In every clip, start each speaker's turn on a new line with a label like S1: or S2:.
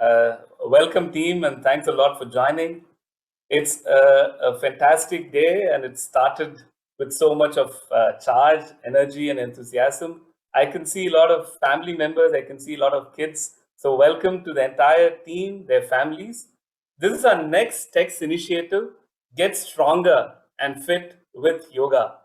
S1: Welcome, team, and thanks a lot for joining. It's a fantastic day, and it started with so much of charge, energy, and enthusiasm. I can see a lot of family members, I can see a lot of kids. So, welcome to the entire team, their families. This is our next text initiative Get Stronger and Fit with Yoga.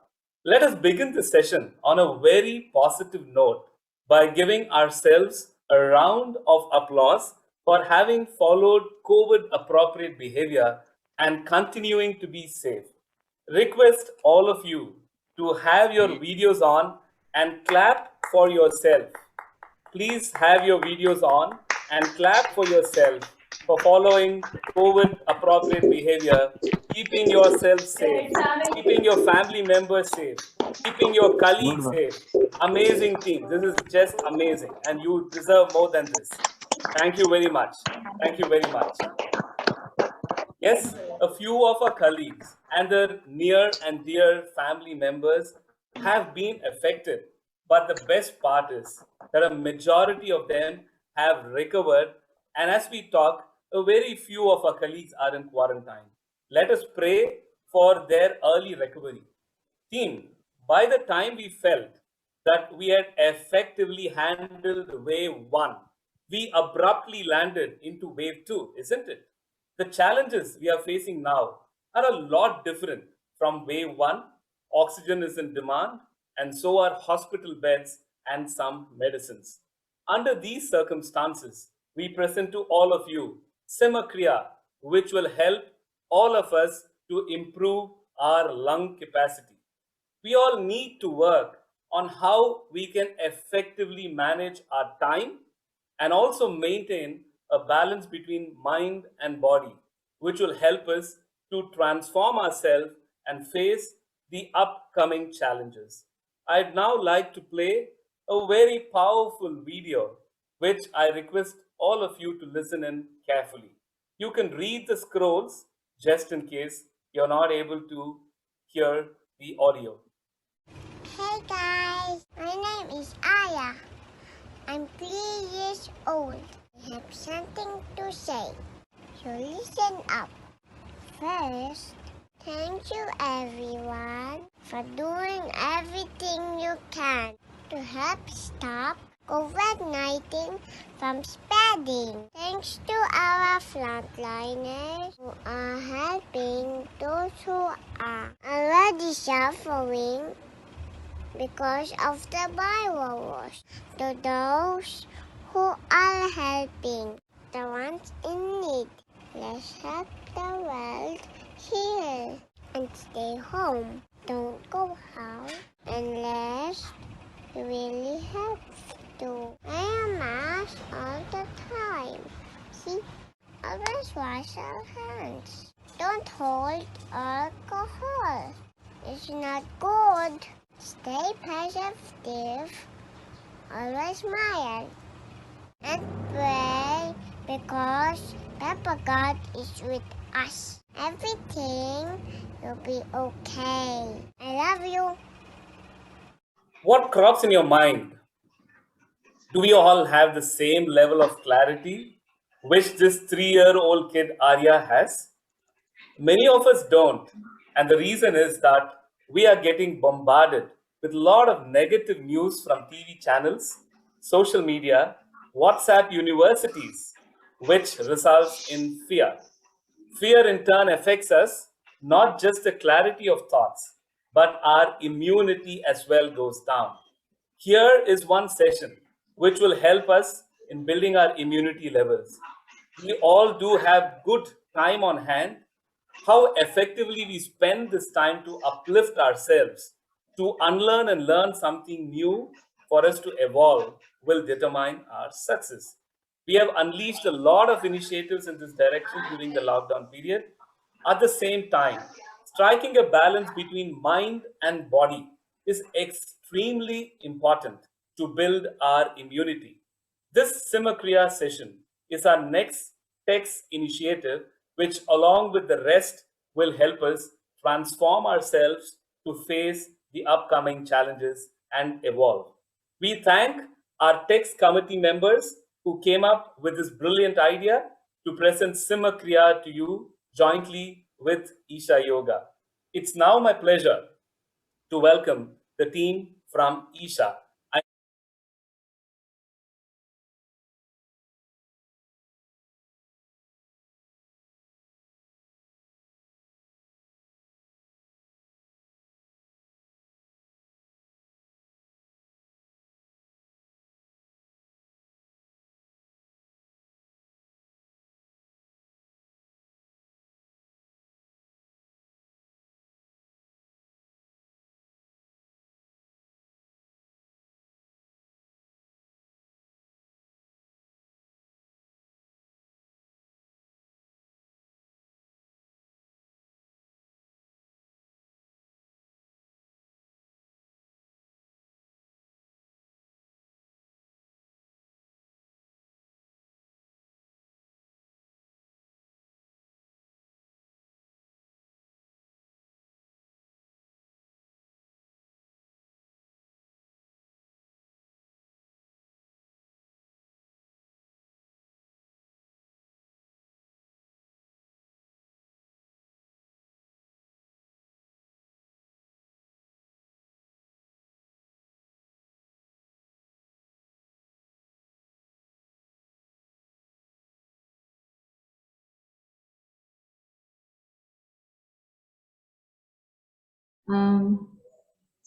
S1: Let us begin the session on a very positive note by giving ourselves a round of applause for having followed COVID appropriate behavior and continuing to be safe. Request all of you to have your videos on and clap for yourself. Please have your videos on and clap for yourself for following COVID appropriate behavior, keeping yourself safe, keeping your family members safe, keeping your colleagues safe. Amazing team. This is just amazing. And you deserve more than this. Thank you very much. Thank you very much. Yes, a few of our colleagues and their near and dear family members have been affected. But the best part is that a majority of them have recovered. And as we talk, a very few of our colleagues are in quarantine. Let us pray for their early recovery. Team, by the time we felt that we had effectively handled wave one, we abruptly landed into wave two, isn't it? The challenges we are facing now are a lot different from wave one. Oxygen is in demand, and so are hospital beds and some medicines. Under these circumstances, we present to all of you Simakriya, which will help all of us to improve our lung capacity. We all need to work on how we can effectively manage our time and also maintain a balance between mind and body, which will help us to transform ourselves and face the upcoming challenges. I'd now like to play a very powerful video, which I request all of you to listen in carefully. You can read the scrolls just in case you're not able to hear the audio.
S2: Hey guys, my name is Aya. I'm 3 years old. I have something to say, so listen up. First, thank you everyone for doing everything you can to help stop COVID-19 from spreading. Thanks to our frontliners who are helping those who are already suffering because of the virus. To those who are helping the ones in need, let's help the world heal and stay home. Don't go out unless you really have to. Wear a mask all the time. See? Always wash our hands. Don't hold alcohol. It's not good. Stay positive. Always smile. And pray because Papa God is with us. Everything will be okay. I love you.
S1: What crops in your mind? Do we all have the same level of clarity which this 3-year-old kid Arya has? Many of us don't. And the reason is that we are getting bombarded with a lot of negative news from TV channels, social media, WhatsApp universities, which results in fear. Fear in turn affects us, not just the clarity of thoughts, but our immunity as well goes down. Here is one session which will help us in building our immunity levels. We all do have good time on hand. How effectively we spend this time to uplift ourselves, to unlearn and learn something new for us to evolve will determine our success. We have unleashed a lot of initiatives in this direction during the lockdown period. At the same time, striking a balance between mind and body is extremely important to build our immunity. This Simakriya session is our next text initiative, which, along with the rest, will help us transform ourselves to face the upcoming challenges and evolve. We thank our text committee members who came up with this brilliant idea to present Simha Kriya to you jointly with Isha Yoga. It's now my pleasure to welcome the team from Isha.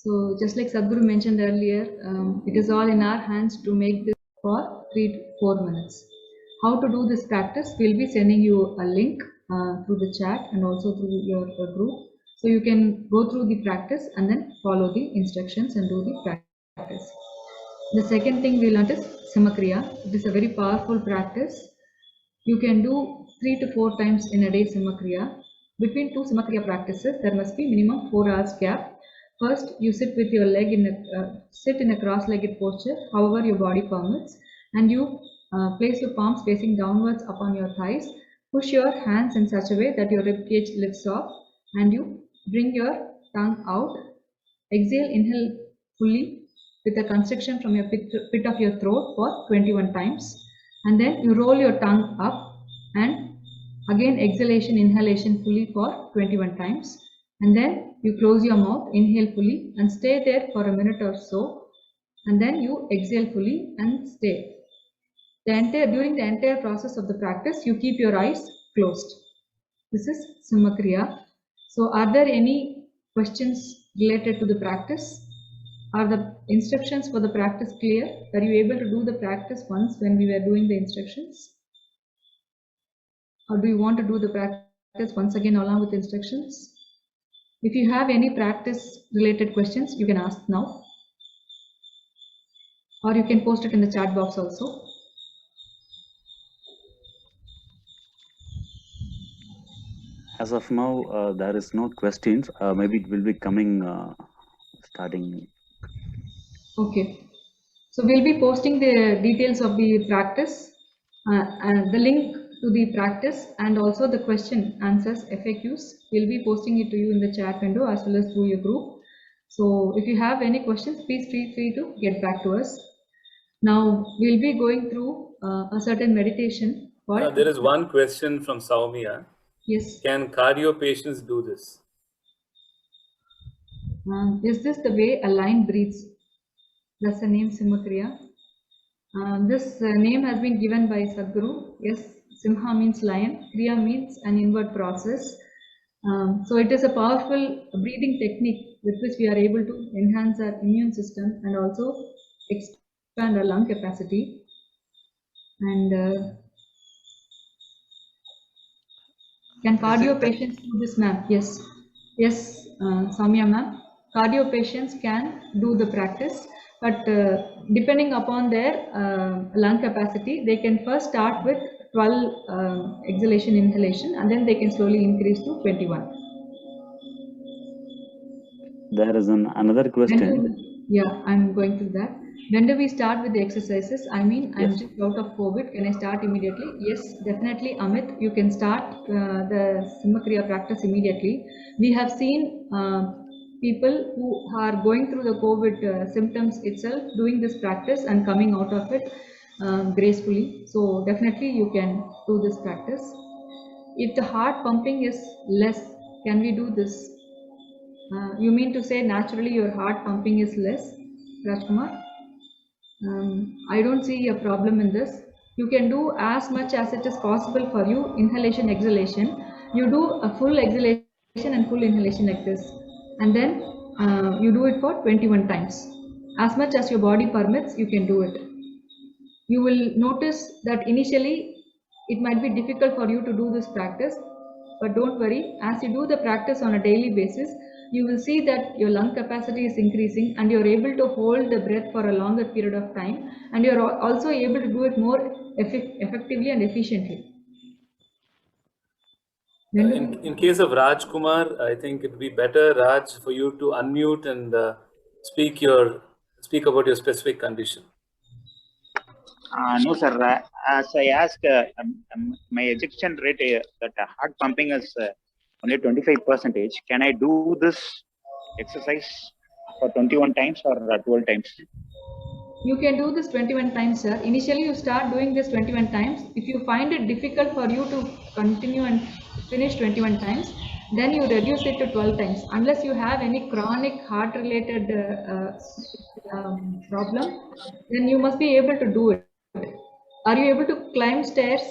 S3: So just like Sadhguru mentioned earlier, it is all in our hands to make this for 3 to 4 minutes. How to do this practice? We'll be sending you a link through the chat and also through your group. So you can go through the practice and then follow the instructions and do the practice. The second thing we learned is Simha Kriya. It is a very powerful practice. You can do 3 to 4 times in a day Simha Kriya. Between 2 Simha Kriya practices, there must be minimum 4 hours gap. First, you sit with your leg sit in a cross-legged posture, however your body permits, and you place your palms facing downwards upon your thighs. Push your hands in such a way that your rib cage lifts off, and you bring your tongue out. Exhale, inhale fully with a constriction from your pit of your throat for 21 times, and then you roll your tongue up and again exhalation, inhalation fully for 21 times, and then you close your mouth, inhale fully and stay there for a minute or so, and then you exhale fully and stay. During the entire process of the practice, you keep your eyes closed. This is Simha Kriya. So are there any questions related to the practice? Are the instructions for the practice clear? Are you able to do the practice once when we were doing the instructions? Or do you want to do the practice once again along with instructions? If you have any practice related questions, you can ask now. Or you can post it in the chat box also.
S4: As of now, there is no questions. Maybe it will be coming starting.
S3: Okay. So we'll be posting the details of the practice and the link to the practice and also the question answers FAQs. We'll be posting it to you in the chat window as well as through your group. So if you have any questions, please feel free to get back to us. Now we'll be going through a certain meditation.
S1: There is one question from Saumya.
S3: Yes.
S1: Can cardio patients do this?
S3: Is this the way a lion breathes? That's the name Simha Kriya. This name has been given by Sadhguru. Yes, Simha means lion, Kriya means an inward process. So it is a powerful breathing technique with which we are able to enhance our immune system and also expand our lung capacity. And can cardio patients do this, ma'am? Yes. Yes, Samya ma'am. Cardio patients can do the practice, but depending upon their lung capacity, they can first start with 12 exhalation, inhalation, and then they can slowly increase to 21.
S4: There is another question.
S3: Yeah, I'm going through that. When do we start with the exercises? I mean, I'm just out of COVID. Can I start immediately? Yes, definitely, Amit. You can start the Simha Kriya practice immediately. We have seen people who are going through the COVID symptoms itself doing this practice and coming out of it. gracefully. So definitely you can do this practice. If the heart pumping is less, can we do this? You mean to say naturally your heart pumping is less, Rajkumar? I don't see a problem in this. You can do as much as it is possible for you, inhalation, exhalation. You do a full exhalation and full inhalation like this. And then you do it for 21 times. As much as your body permits, you can do it. You will notice that initially it might be difficult for you to do this practice, but don't worry. As you do the practice on a daily basis, you will see that your lung capacity is increasing and you're able to hold the breath for a longer period of time, and you're also able to do it more effectively and efficiently.
S1: In case of Raj Kumar, I think it would be better, Raj, for you to unmute and speak about your specific condition.
S5: No, sir. As I asked, my ejection rate, that heart pumping is only 25%. Can I do this exercise for 21 times or 12 times?
S3: You can do this 21 times, sir. Initially, you start doing this 21 times. If you find it difficult for you to continue and finish 21 times, then you reduce it to 12 times. Unless you have any chronic heart-related problem, then you must be able to do it. Are you able to climb stairs?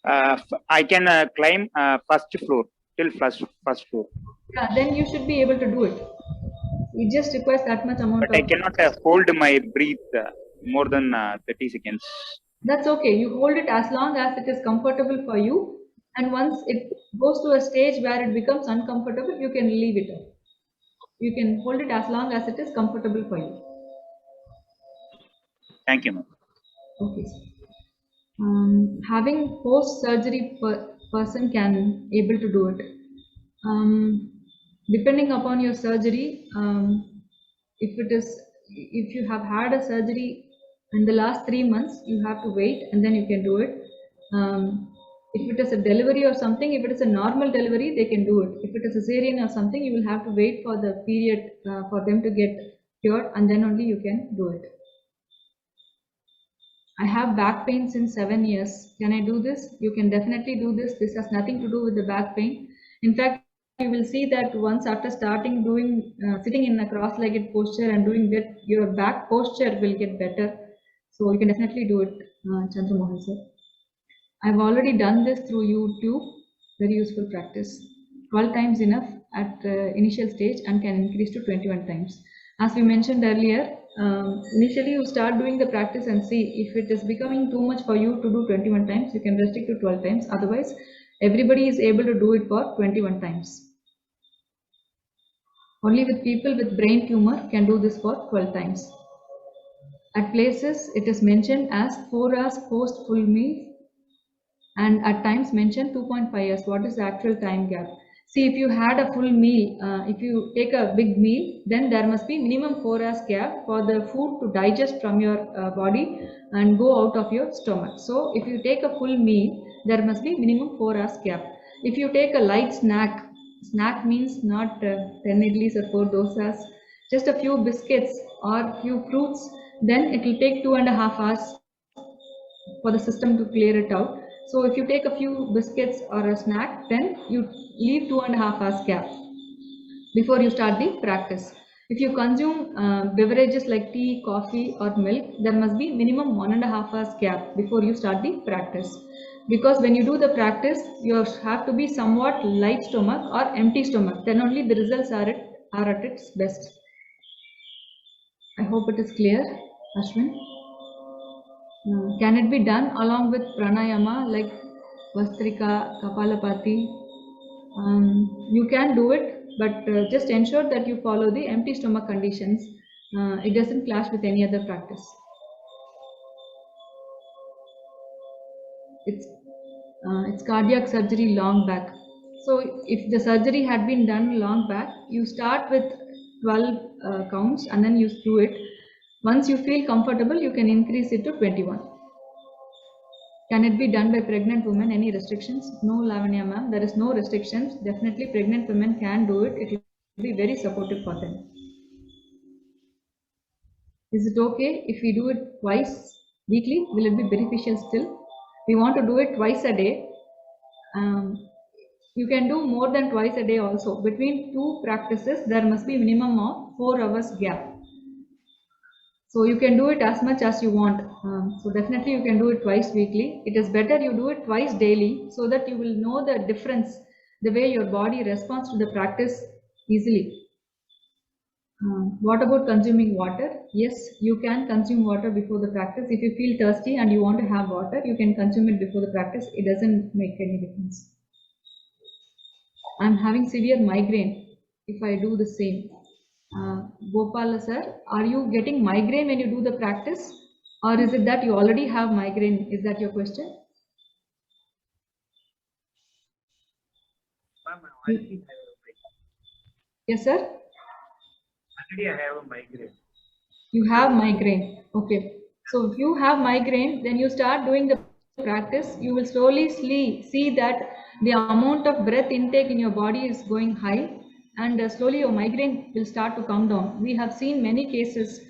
S5: I can climb first floor till first floor.
S3: Yeah, then you should be able to do it. It just requires that much amount
S5: but I cannot hold my breath more than 30 seconds.
S3: That's okay. You hold it as long as it is comfortable for you. And once it goes to a stage where it becomes uncomfortable, you can leave it. You can hold it as long as it is comfortable for you.
S5: Thank you, ma'am.
S3: Okay. Having post-surgery person can able to do it. Depending upon your surgery, if you have had a surgery in the last 3 months, you have to wait and then you can do it. If it is a delivery or something, if it is a normal delivery, they can do it. If it is a cesarean or something, you will have to wait for the period for them to get cured, and then only you can do it. I have back pain since 7 years. Can I do this? You can definitely do this. This has nothing to do with the back pain. In fact, you will see that once after starting doing sitting in a cross-legged posture and doing that, your back posture will get better. So you can definitely do it, Chandra Mohan sir. I've already done this through YouTube. Very useful practice. 12 times enough at initial stage and can increase to 21 times. As we mentioned earlier, initially you start doing the practice and see if it is becoming too much for you to do 21 times, you can restrict to 12 times. Otherwise, everybody is able to do it for 21 times. Only with people with brain tumor can do this for 12 times. At places, it is mentioned as 4 hours post full meal, and at times mentioned 2.5 hours. What is the actual time gap? See, if you had a full meal, if you take a big meal, then there must be minimum 4 hours gap for the food to digest from your body and go out of your stomach. So if you take a full meal, there must be minimum 4 hours gap. If you take a light snack, snack means not 10 idlis or 4 dosas, just a few biscuits or few fruits, then it will take 2.5 hours for the system to clear it out. So if you take a few biscuits or a snack, then you leave 2.5 hours gap before you start the practice. If you consume beverages like tea, coffee or milk, there must be minimum 1.5 hours gap before you start the practice. Because when you do the practice, you have to be somewhat light stomach or empty stomach. Then only the results are at its best. I hope it is clear, Ashwin. Can it be done along with pranayama like Vastrika, Kapalabhati? You can do it, but just ensure that you follow the empty stomach conditions. It doesn't clash with any other practice. It's cardiac surgery long back. So if the surgery had been done long back, you start with 12 counts and then you do it. Once you feel comfortable, you can increase it to 21. Can it be done by pregnant women? Any restrictions? No, Lavanya ma'am, there is no restrictions. Definitely pregnant women can do it. It will be very supportive for them. Is it okay if we do it twice weekly? Will it be beneficial still? We want to do it twice a day. You can do more than twice a day also. Between two practices, there must be minimum of 4 hours gap. So you can do it as much as you want. So definitely you can do it twice weekly. It is better you do it twice daily so that you will know the difference, the way your body responds to the practice easily. What about consuming water? Yes, you can consume water before the practice. If you feel thirsty and you want to have water, you can consume it before the practice. It doesn't make any difference. I'm having severe migraine if I do the same. Gopal sir, are you getting migraine when you do the practice, or is it that you already have migraine? Is that your question? Yes, sir.
S6: Already I have a migraine.
S3: You have migraine. Okay. So if you have migraine, then you start doing the practice. You will slowly see that the amount of breath intake in your body is going high, and slowly your migraine will start to come down. We have seen many cases,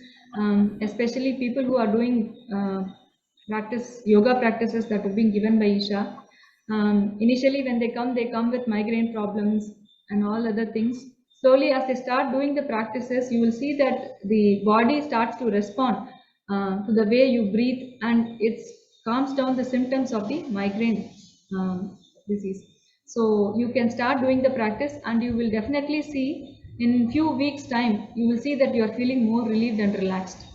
S3: especially people who are doing yoga practices that are being given by Isha. Initially when they come with migraine problems and all other things. Slowly as they start doing the practices, you will see that the body starts to respond to the way you breathe, and it calms down the symptoms of the migraine disease. So you can start doing the practice, and you will definitely see in few weeks time, you will see that you are feeling more relieved and relaxed.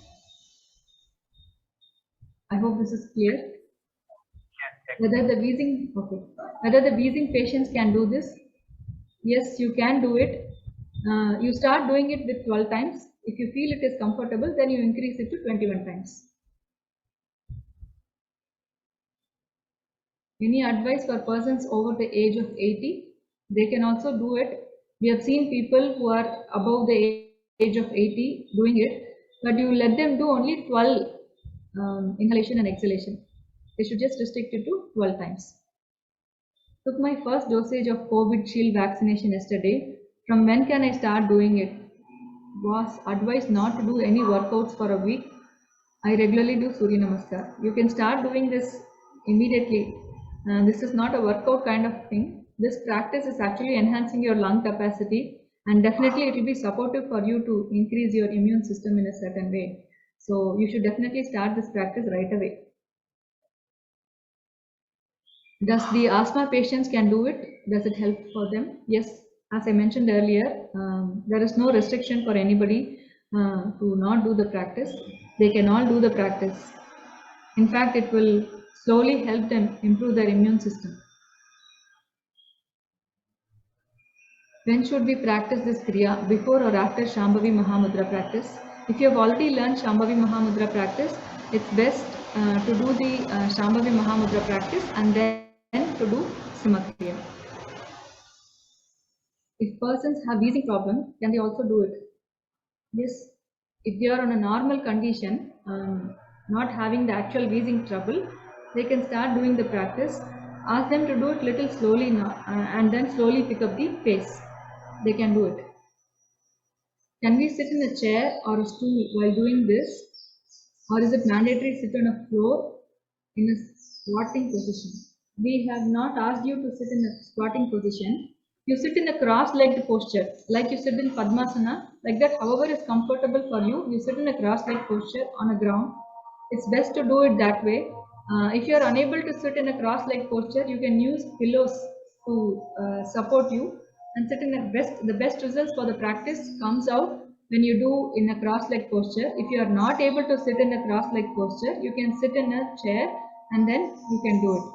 S3: I hope this is clear. Whether the wheezing patients can do this? Yes, you can do it. You start doing it with 12 times. If you feel it is comfortable, then you increase it to 21 times. Any advice for persons over the age of 80? They can also do it. We have seen people who are above the age of 80 doing it, but you let them do only 12 inhalation and exhalation. They should just restrict it to 12 times. Took my first dosage of COVID Shield vaccination yesterday. From when can I start doing it? Was advised not to do any workouts for a week. I regularly do Surya Namaskar. You can start doing this immediately. This is not a workout kind of thing. This practice is actually enhancing your lung capacity, and definitely it will be supportive for you to increase your immune system in a certain way. So you should definitely start this practice right away. Does the asthma patients can do it? Does it help for them? Yes, as I mentioned earlier, there is no restriction for anybody to not do the practice. They can all do the practice. In fact, it will slowly help them improve their immune system. When should we practice this Kriya? Before or after Shambhavi Mahamudra practice? If you have already learned Shambhavi Mahamudra practice, it's best to do the Shambhavi Mahamudra practice and then to do Simakriya. If persons have wheezing problem, can they also do it? Yes, if they are on a normal condition, not having the actual wheezing trouble, they can start doing the practice. Ask them to do it little slowly now, and then slowly pick up the pace. They can do it. Can we sit in a chair or a stool while doing this, or is it mandatory to sit on a floor in a squatting position? We have not asked you to sit in a squatting position. You sit in a cross-legged posture, like you sit in Padmasana, like that. However is comfortable for you, you sit in a cross-legged posture on a ground. It's best to do it that way. If you are unable to sit in a cross-legged posture, you can use pillows to support you and sit in the best results for the practice comes out when you do in a cross-legged posture. If you are not able to sit in a cross-legged posture, you can sit in a chair and then you can do it.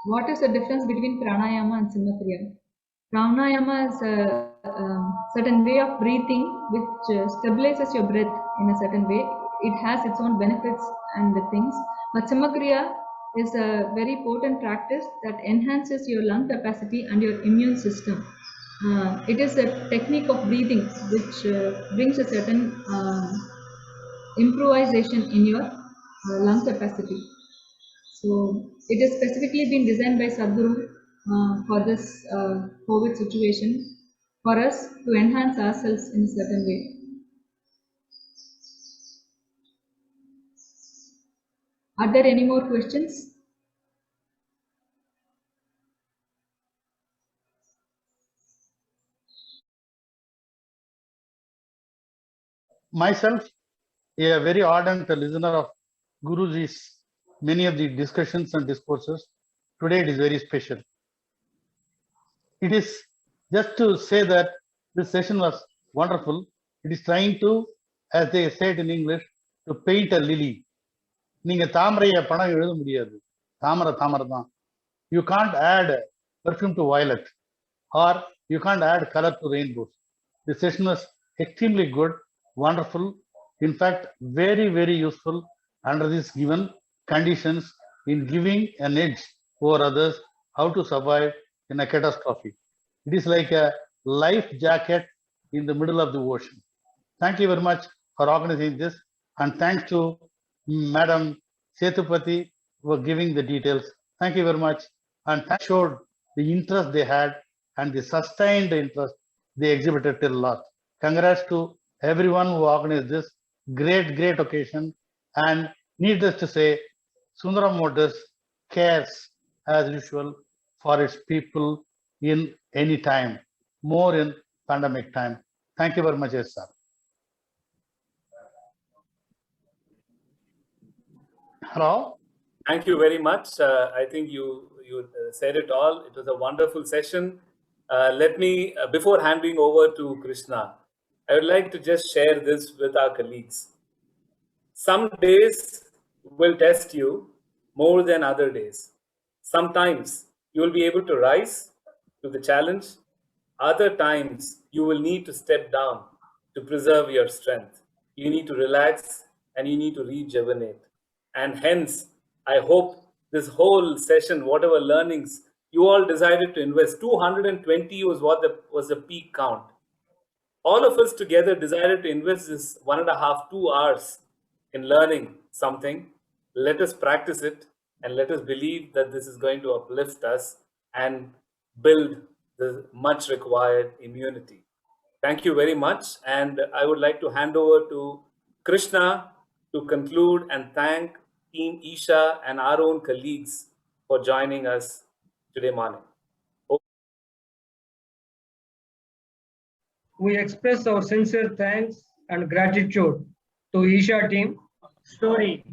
S3: What is the difference between pranayama and Simakriya? Pranayama is a certain way of breathing which stabilizes your breath in a certain way. It has its own benefits and the things. But Simakriya is a very potent practice that enhances your lung capacity and your immune system. It is a technique of breathing which brings a certain improvisation in your lung capacity. So it has specifically been designed by Sadhguru for this COVID situation. for us to enhance ourselves in a certain way. Are there any more questions?
S7: Myself, a very ardent listener of Guruji's many of the discussions and discourses, today it is very special. It is just to say that this session was wonderful. It is trying to, as they said in English, to paint a lily. நீங்க தாமரைய படம் எழுத முடியாது. தாமரை தான். You can't add perfume to violet, or you can't add color to rainbows. The session was extremely good, wonderful, in fact, very, very useful under these given conditions in giving an edge over others, how to survive in a catastrophe. It is like a life jacket in the middle of the ocean. Thank you very much for organizing this, and thanks to Madam Setupati for giving the details. Thank you very much, and that showed the interest they had and the sustained interest they exhibited till last. Congrats to everyone who organized this great occasion, and needless to say, Sundaram Motors cares as usual for its people in any time, more in pandemic time. Thank you very much, sir. Hello.
S1: Thank you very much. I think you said it all. It was a wonderful session. Let me, before handing over to Krishna, I would like to just share this with our colleagues. Some days will test you more than other days. Sometimes you will be able to rise to the challenge. Other times you will need to step down to preserve your strength. You need to relax and you need to rejuvenate. And hence, I hope this whole session, whatever learnings, you all decided to invest. 220 was the peak count. All of us together decided to invest this 1.5 to 2 hours in learning something. Let us practice it and let us believe that this is going to uplift us and build the much required immunity. Thank you very much. And I would like to hand over to Krishna to conclude and thank Team Isha and our own colleagues for joining us today morning.
S8: We express our sincere thanks and gratitude to Isha team. Story.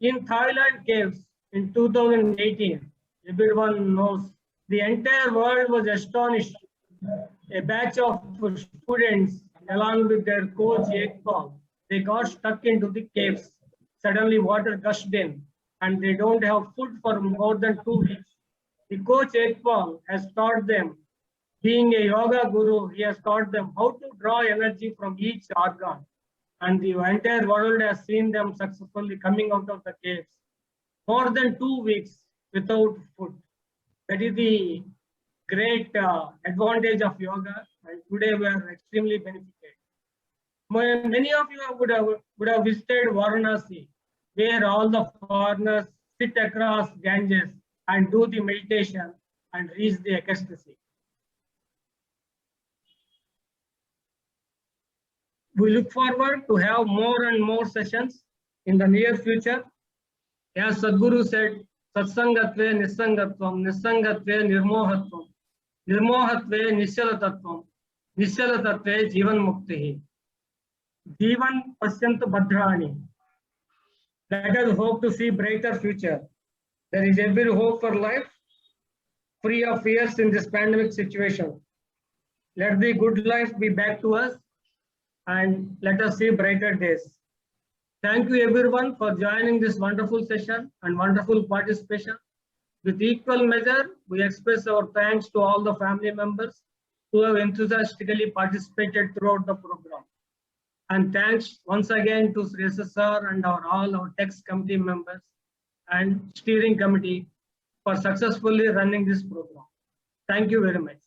S8: In Thailand caves in 2018, everyone knows the entire world was astonished. A batch of students, along with their coach Ekpal, they got stuck into the caves. Suddenly water gushed in and they don't have food for more than 2 weeks. The coach Ekpal has taught them, being a yoga guru, he has taught them how to draw energy from each organ. And the entire world has seen them successfully coming out of the caves. More than 2 weeks without food. That is the great advantage of yoga, and today we are extremely benefited. Many of you would have visited Varanasi, where all the foreigners sit across Ganges and do the meditation and reach the ecstasy. We look forward to have more and more sessions in the near future. As Sadhguru said, Satsangatve Nisangatvam, Nisangatve Nirmohatvam, Nirmohatve Nishyalatatvam, Nishyalatatve Jivan Muktihi. Jivan Pasyant Bhadrani. Let us hope to see brighter future. There is every hope for life, free of fears in this pandemic situation. Let the good life be back to us and let us see brighter days. Thank you everyone for joining this wonderful session and wonderful participation. With equal measure, we express our thanks to all the family members who have enthusiastically participated throughout the program. And thanks once again to Sri SSR and all our text committee members and steering committee for successfully running this program. Thank you very much.